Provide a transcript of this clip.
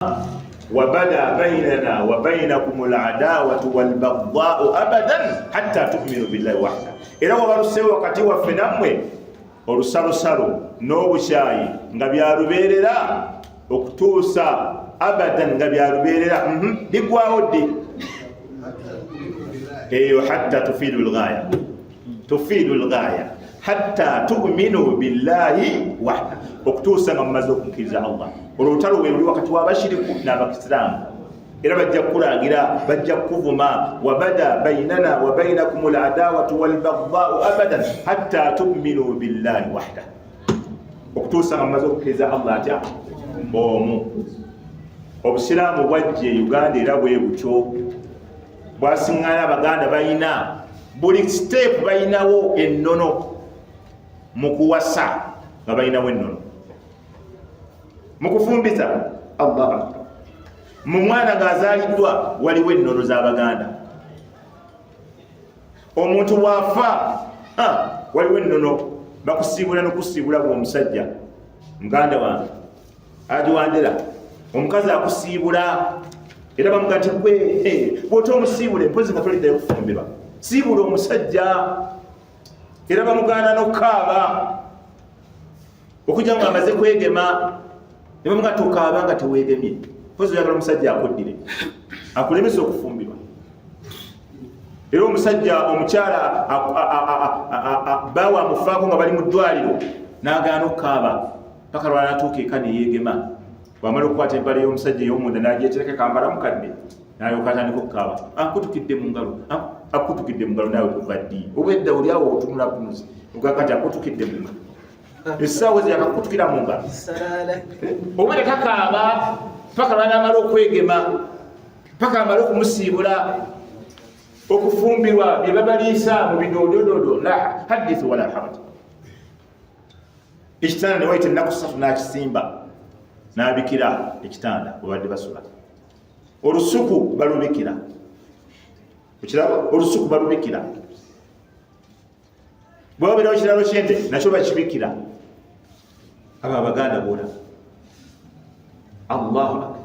وبدا بيننا وبينكم العداوة والبغضاء أبدا حتى تؤمنوا بالله وحده. Era wabaluseewo wakati waffe nammwe olusalosalo n'obukyayi nga byalubeerera okutuusa abadan nga byalubeerera bigwawo ddi eyo hatta tufiidu lghaya hatta tu'minu billahi wahda, okutuusa nga mumaze okukkiriza Allah. Olutalo bwe luli wakati w'abashiriku n'abakisiraamu, era bajja kukulagira, bajja kukuvuma. Wabada bainana wa bainakum al-adawatu wal-baghdha'u abadan hatta tu'minu billahi wahda, okutuusa nga mumaze okukkiriza Allah atya omu. Obusiraamu bwajja e Uganda era bwe butyo, bwasiŋŋana Abaganda balina buli step balinawo ennono mu kuwasa, nga balinawo ennono mu kufumbiza. Allah akbar. Mu mwana ng'azaaliddwa waliwo ennono z'Abaganda. Omuntu waafa waliwo ennono, bakusiibula n'okusiibula bw'omusajja muganda wange agiwandera, omukazi akusiibula era bamuga nti gwe bw'ota omusiibule mpozi nga toliddayo kufumbirwa, siibula omusajja. Era bamuganda n'okukaaba okujja nga amaze kwegema, ne bamuga tokaaba nga teweegemye, mpozi oyagala omusajja akuddire akulemesa okufumbirwa. Era omusajja omukyala bawa amufaako nga bali mu ddwaliro n'agaana okukaaba paka lwala natuuka eka neyeegema. Bwamala okukwata ebbala y'omusajja ey'omunda n'agyetereka kambala mukadde n'alyoka atandika okukaaba, akutukidde mu ngalo, akutukidde mu ngalo. Naawe kuva ddi? Obwedda oli awo otunula kunuzi ogakati akutukidde mu ngalo, essaawa ze yakakutukira mu ngalo. Obwedda takaaba paka lwala n'amala okwegema, paka amala okumusiibula. Okufumbirwa bye babaliisa mu bidoodododo, la hadithu wala haraj. Ekitanda ne wayita ennaku 3 n'akisimba n'abikira ekitanda obadde basula. Olusuku balubikira, ekirabo olusuku balubikira. Bw'obeerawo ekiralo ky'ente nakyo bakibikira. Abo Abaganda boona. Allahu akbar.